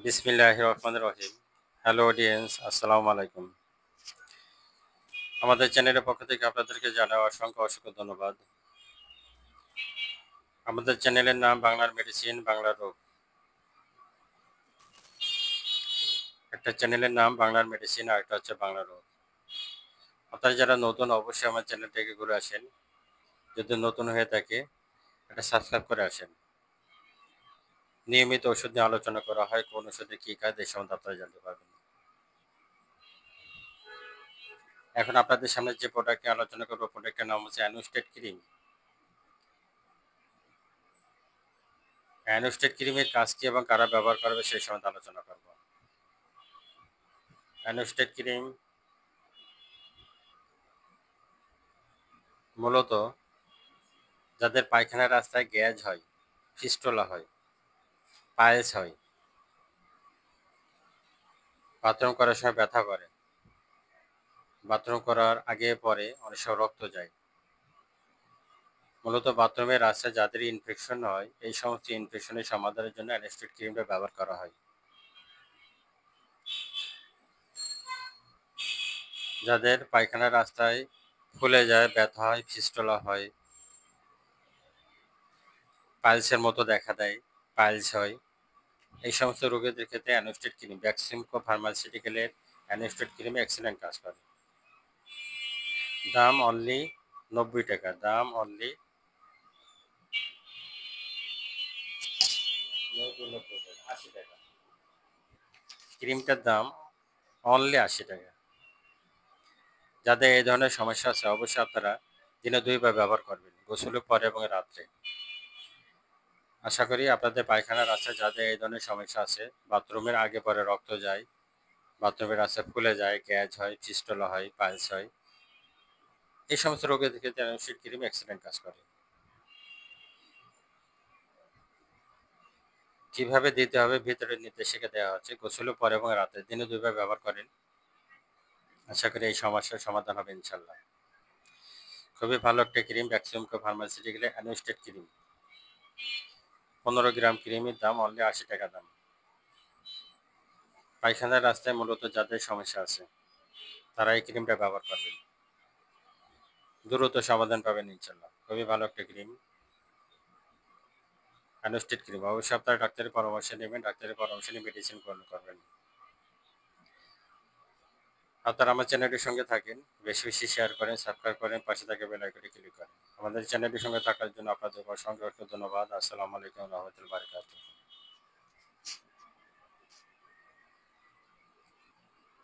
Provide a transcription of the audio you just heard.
বিসমিল্লাহির রহমানির রহিম। Hello audience, আসসালামু আলাইকুম। আমাদের চ্যানেলের পক্ষ থেকে আপনাদেরকে জানাই অসংখ্য ধন্যবাদ। আমাদের চ্যানেলের নাম বাংলার মেডিসিন, বাংলার রোগ। একটা চ্যানেলের নাম বাংলার মেডিসিন আর একটা হচ্ছে বাংলা রোগ। আপনারা যারা নতুন অবশ্যই আমার চ্যানেলটাকে ঘুরে আসেন। যদি নতুন হয়ে থাকে এটা সাবস্ক্রাইব করে আসেন। নিয়মিত ওষুধ নিয়ে আলোচনা করা হয়, কোন ওষুধে কী কাজ এই সম্বন্ধে আপনারা জানতে পারবেন। এখন আপনাদের সামনে যে প্রোডাক্ট নিয়ে আলোচনা করবো, প্রোডাক্টের নাম হচ্ছে অ্যানোস্টেট ক্রিম। অ্যানোস্টেট ক্রিমের কাজ কি এবং কারা ব্যবহার করবে সেই সম্বন্ধে আলোচনা করব। অ্যানোস্টেট ক্রিম মূলত যাদের পায়খানার রাস্তায় গ্যাজ হয়, ফিস্টুলা হয়, পাইলস হয়, বাথরুম করার সময় ব্যথা করে, বাথরুম করার আগে পরে অনেক সময় রক্ত যায়, মূলত বাথরুমের রাস্তায় যাদের ইনফেকশন হয় এই সমস্ত ইনফেকশনের সমাধানের জন্য অ্যানোস্টেট ক্রিমটা ব্যবহার করা হয়। যাদের পায়খানার রাস্তায় ফুলে যায়, ব্যথা হয়, ফিস্টুলা হয়, পাইলসের মতো দেখা দেয়, পাইলস হয়, এই সমস্ত রোগীদের ক্ষেত্রে অ্যানোস্টেট ক্রিম, ভ্যাক্সিমকো ফার্মাসিউটিক্যালের অ্যানোস্টেট ক্রিম এক্সিলেন্ট কাজ করে। দাম অনলি 90 টাকা। দাম অনলি 80 টাকা। ক্রিমটার দাম অনলি 80 টাকা। যাদের এই ধরনের সমস্যা আছে অবশ্যই আপনারা দিনে 2 বার ব্যবহার করবেন, গোসলের পরে এবং রাত্রে। আশা করি আপনাদের পায়খানার রাস্তায় যাদের এই ধরনের সমস্যা আছে, বাথরুমের আগে পরে রক্ত যায়, বাথরুমের রাস্তায় ফুলে যায়, গ্যাজ হয়, ফিস্টুলা হয়, পাইলস হয়, এই সমস্ত রোগের ক্ষেত্রে অ্যানোস্টেট ক্রিম এক্সিলেন্ট কাজ করে। কিভাবে দিতে হবে ভিতরে নির্দেশিকা দেওয়া হচ্ছে। গোসলের পরে এবং রাতে দিনে 2 বার ব্যবহার করেন, আশা করি এই সমস্যার সমাধান হবে ইনশাল্লাহ। খুবই ভালো একটা ক্রিম, ভ্যাক্সিমকো ফার্মাসিউটিক্যালের অ্যানোস্টেট ক্রিম। 15 গ্রাম ক্রিমের দাম অনলি 80 টাকা দাম। পায়খানার রাস্তায় মূলত যাদের সমস্যা আছে তারা এই ক্রিমটা ব্যবহার করবেন, দ্রুত সমাধান পাবেন ইনশাল্লাহ। খুবই ভালো একটা ক্রিম, অ্যানোস্টেট ক্রিম। অবশ্যই আপনারা ডাক্তারের পরামর্শ নেবেন, ডাক্তারের পরামর্শ নিয়ে মেডিসিন গ্রহণ করবেন। আপনারা আমার চ্যানেলটির সঙ্গে থাকেন, বেশি বেশি শেয়ার করেন, সাবস্ক্রাইব করেন, পাশে থাকা বেল আইকনে ক্লিক করেন। আমাদের চ্যানেলটির সঙ্গে থাকার জন্য আপনাদের অসংখ্য ধন্যবাদ। আসসালামু আলাইকুম ওয়া রাহমাতুল্লাহি ওয়া বারাকাতুহু।